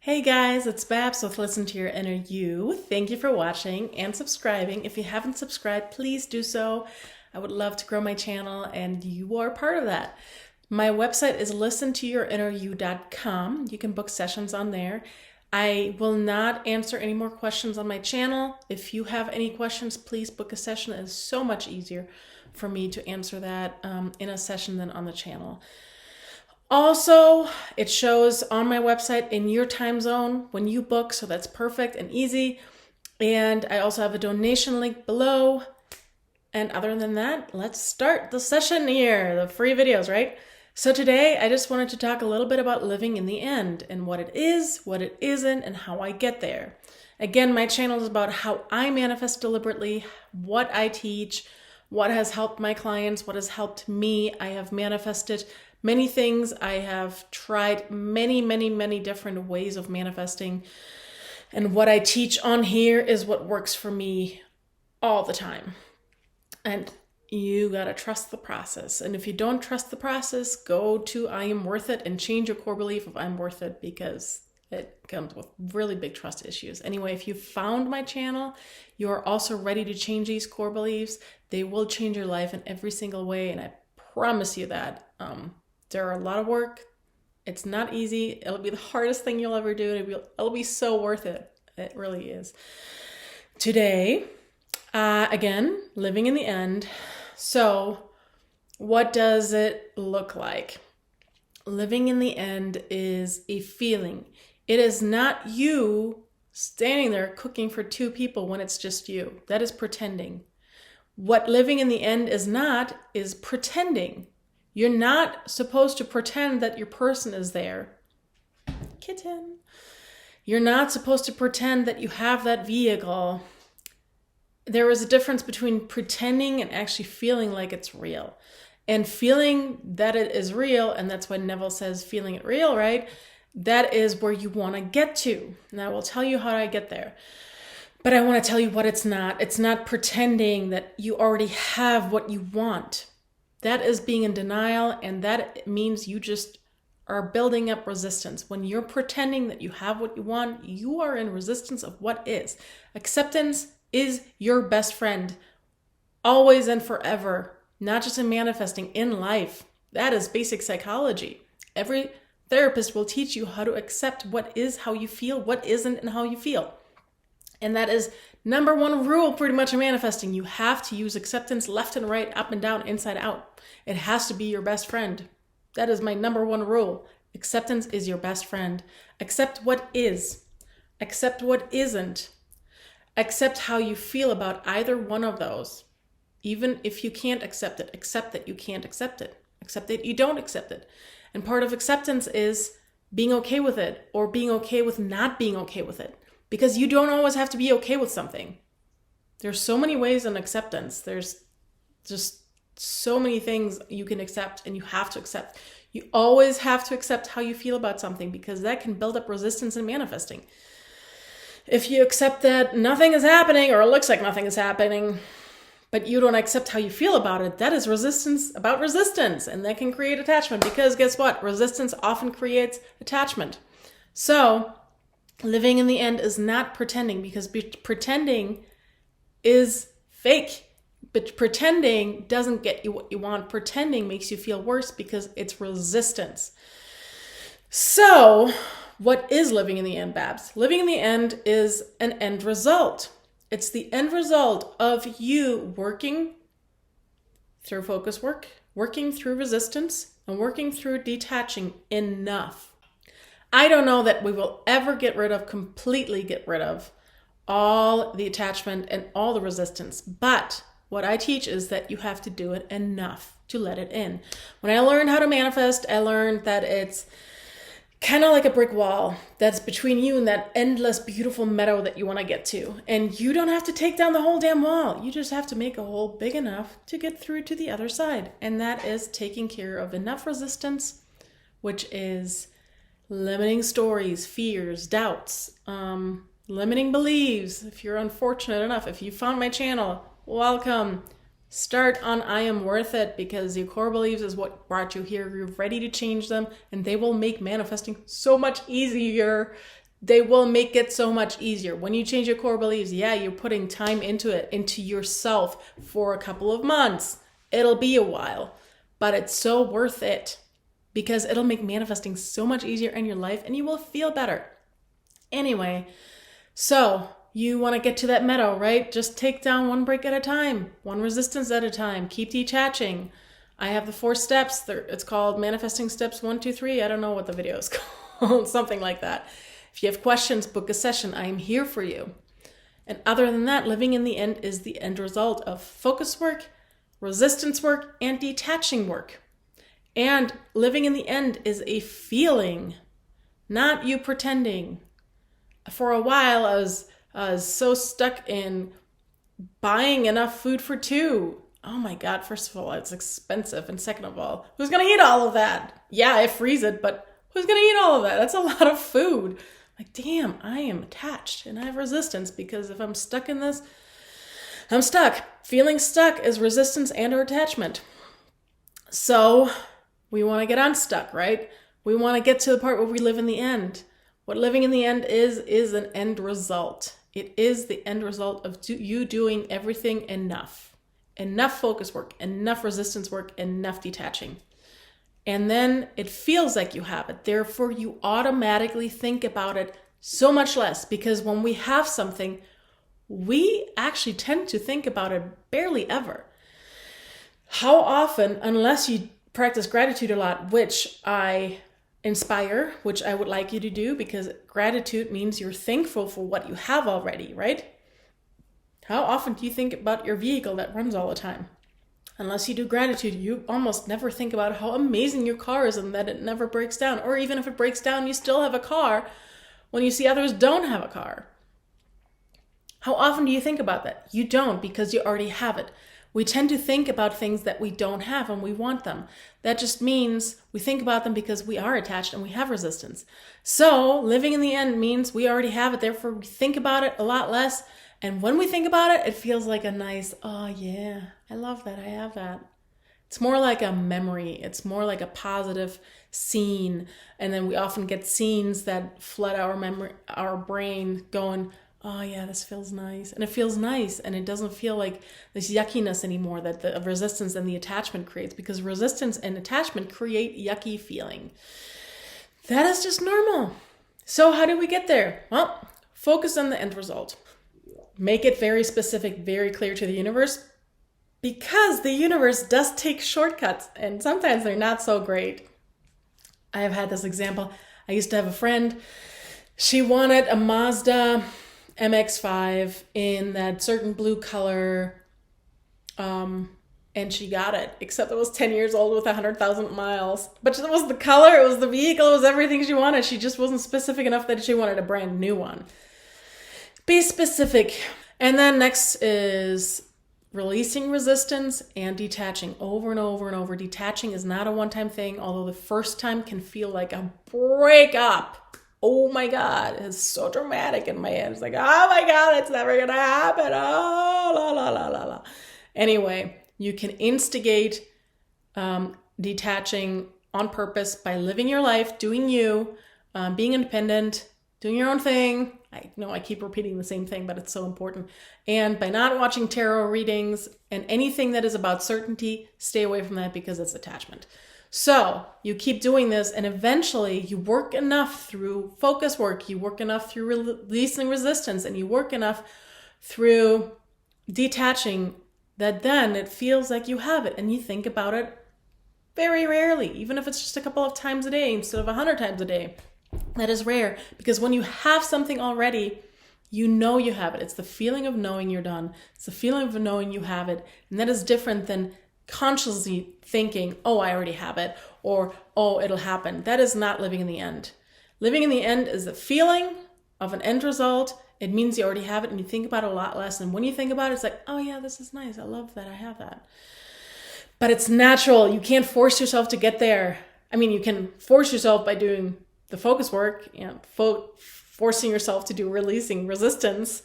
Hey guys, it's Babs with Listen to Your Inner You. Thank you for watching and subscribing. If you haven't subscribed, please do so. I would love to grow my channel and you are part of that. My website is listentoyourinneryou.com. You can book sessions on there. I will not answer any more questions on my channel. If you have any questions, please book a session. It is so much easier for me to answer that in a session than on the channel. Also, it shows on my website in your time zone when you book, so that's perfect and easy. And I also have a donation link below. And other than that, let's start the session here, the free videos, right? So today, I just wanted to talk a little bit about living in the end and what it is, what it isn't, and how I get there. Again, my channel is about how I manifest deliberately, what I teach, what has helped my clients, what has helped me. I have manifested many things. I have tried many different ways of manifesting. And what I teach on here is what works for me all the time. And you gotta trust the process. And if you don't trust the process, go to I Am Worth It and change your core belief of I'm worth it, because it comes with really big trust issues. Anyway, if you found my channel, you are also ready to change these core beliefs. They will change your life in every single way. And I promise you that. There are a lot of work. It's not easy. It'll be the hardest thing you'll ever do. It'll be so worth it. It really is. Today, again, living in the end. So what does it look like? Living in the end is a feeling. It is not you standing there cooking for two people when it's just you. That is pretending. What living in the end is not is pretending. You're not supposed to pretend that your person is there. Kitten. You're not supposed to pretend that you have that vehicle. There is a difference between pretending and actually feeling like it's real. And feeling that it is real, and that's why Neville says feeling it real, right? That is where you want to get to. And I will tell you how I get there. But I want to tell you what it's not. It's not pretending that you already have what you want. That is being in denial, and that means you just are building up resistance. When you're pretending that you have what you want, you are in resistance of what is. Acceptance is your best friend, always and forever, not just in manifesting, in life. That is basic psychology. Every therapist will teach you how to accept what is, how you feel, what isn't, and how you feel. And that is number one rule pretty much in manifesting. You have to use acceptance left and right, up and down, inside out. It has to be your best friend. That is my number one rule. Acceptance is your best friend. Accept what is. Accept what isn't. Accept how you feel about either one of those. Even if you can't accept it, accept that you can't accept it. Accept that you don't accept it. And part of acceptance is being okay with it, or being okay with not being okay with it. Because you don't always have to be okay with something. There's so many ways in acceptance. There's just so many things you can accept, and you have to accept. You always have to accept how you feel about something, because that can build up resistance in manifesting. If you accept that nothing is happening, or it looks like nothing is happening, but you don't accept how you feel about it, that is resistance about resistance, and that can create attachment, because guess what? Resistance often creates attachment. So living in the end is not pretending, because pretending is fake. But pretending doesn't get you what you want. Pretending makes you feel worse, because it's resistance. So what is living in the end, Babs? Living in the end is an end result. It's the end result of you working through focus work, working through resistance, and working through detaching enough. I don't know that we will ever completely get rid of all the attachment and all the resistance. But what I teach is that you have to do it enough to let it in. When I learned how to manifest, I learned that it's kind of like a brick wall that's between you and that endless, beautiful meadow that you want to get to. And you don't have to take down the whole damn wall. You just have to make a hole big enough to get through to the other side. And that is taking care of enough resistance, which is limiting stories, fears, doubts, limiting beliefs. If you're unfortunate enough, if you found my channel, welcome. Start on I Am Worth It, because your core beliefs is what brought you here. You're ready to change them, and they will make manifesting so much easier. they will make it so much easier. When you change your core beliefs, yeah, you're putting time into it, into yourself for a couple of months. It'll be a while, but it's so worth it because it'll make manifesting so much easier in your life and you will feel better. Anyway, so you want to get to that meadow, right? Just take down one brick at a time, one resistance at a time. Keep detaching. I have the 4 steps. It's called Manifesting Steps 1, 2, 3. I don't know what the video is called, something like that. If you have questions, book a session. I am here for you. And other than that, living in the end is the end result of focus work, resistance work, and detaching work. And living in the end is a feeling, not you pretending. For a while, I was so stuck in buying enough food for 2. Oh my God, first of all, it's expensive. And second of all, who's going to eat all of that? Yeah, I freeze it, but who's going to eat all of that? That's a lot of food. Like, damn, I am attached and I have resistance because if I'm stuck in this, I'm stuck. Feeling stuck is resistance and or attachment. So we want to get unstuck, right? We want to get to the part where we live in the end. What living in the end is an end result. It is the end result of you doing everything enough. Enough focus work, enough resistance work, enough detaching. And then it feels like you have it. Therefore, you automatically think about it so much less because when we have something, we actually tend to think about it barely ever. How often, unless you practice gratitude a lot, which I inspire, which I would like you to do because gratitude means you're thankful for what you have already, right? How often do you think about your vehicle that runs all the time? Unless you do gratitude, you almost never think about how amazing your car is and that it never breaks down. Or even if it breaks down, you still have a car when you see others don't have a car. How often do you think about that? You don't because you already have it. We tend to think about things that we don't have and we want them. That just means we think about them because we are attached and we have resistance. So living in the end means we already have it. Therefore, we think about it a lot less. And when we think about it, it feels like a nice, oh yeah, I love that, I have that. It's more like a memory. It's more like a positive scene. And then we often get scenes that flood our memory, our brain going, oh yeah, this feels nice. And it feels nice. And it doesn't feel like this yuckiness anymore that the resistance and the attachment creates because resistance and attachment create yucky feeling. That is just normal. So how do we get there? Well, focus on the end result. Make it very specific, very clear to the universe because the universe does take shortcuts and sometimes they're not so great. I have had this example. I used to have a friend. She wanted a Mazda MX-5 in that certain blue color and she got it, except it was 10 years old with 100,000 miles. But it was the color, it was the vehicle, it was everything she wanted. She just wasn't specific enough that she wanted a brand new one. Be specific. And then next is releasing resistance and detaching over and over and over. Detaching is not a one-time thing, although the first time can feel like a breakup. Oh my God, it's so dramatic in my head. It's like, oh my God, it's never gonna happen. Oh, la, la, la, la, la. Anyway, you can instigate detaching on purpose by living your life, doing you, being independent, doing your own thing. I know I keep repeating the same thing, but it's so important. And by not watching tarot readings and anything that is about certainty, stay away from that because it's attachment. So you keep doing this and eventually you work enough through focus work, you work enough through releasing resistance, and you work enough through detaching that then it feels like you have it and you think about it very rarely, even if it's just a couple of times a day instead of 100 times a day. That is rare because when you have something already, you know you have it. It's the feeling of knowing you're done. It's the feeling of knowing you have it. And that is different than consciously thinking, oh, I already have it, or, oh, it'll happen. That is not living in the end. Living in the end is the feeling of an end result. It means you already have it and you think about it a lot less. And when you think about it, it's like, oh yeah, this is nice. I love that. I have that. But it's natural. You can't force yourself to get there. I mean, you can force yourself by doing the focus work, forcing yourself to do releasing resistance,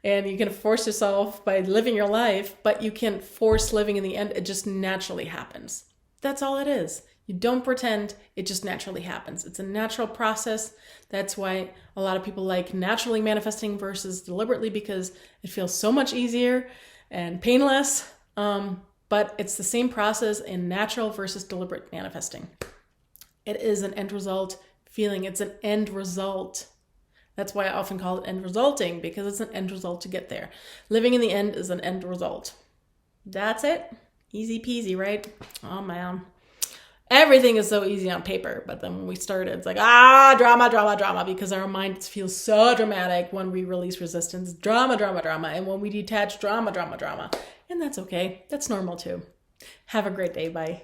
and you can force yourself by living your life, but you can force living in the end. It just naturally happens. That's all it is. You don't pretend, it just naturally happens. It's a natural process. That's why a lot of people like naturally manifesting versus deliberately, because it feels so much easier and painless. But it's the same process in natural versus deliberate manifesting. It is an end result feeling. It's an end result. That's why I often call it end resulting, because it's an end result to get there. Living in the end is an end result. That's it. Easy peasy, right? Oh man. Everything is so easy on paper, but then when we started, it's like, drama, drama, drama, because our minds feel so dramatic when we release resistance. Drama, drama, drama. And when we detach, drama, drama, drama. And that's okay. That's normal too. Have a great day. Bye.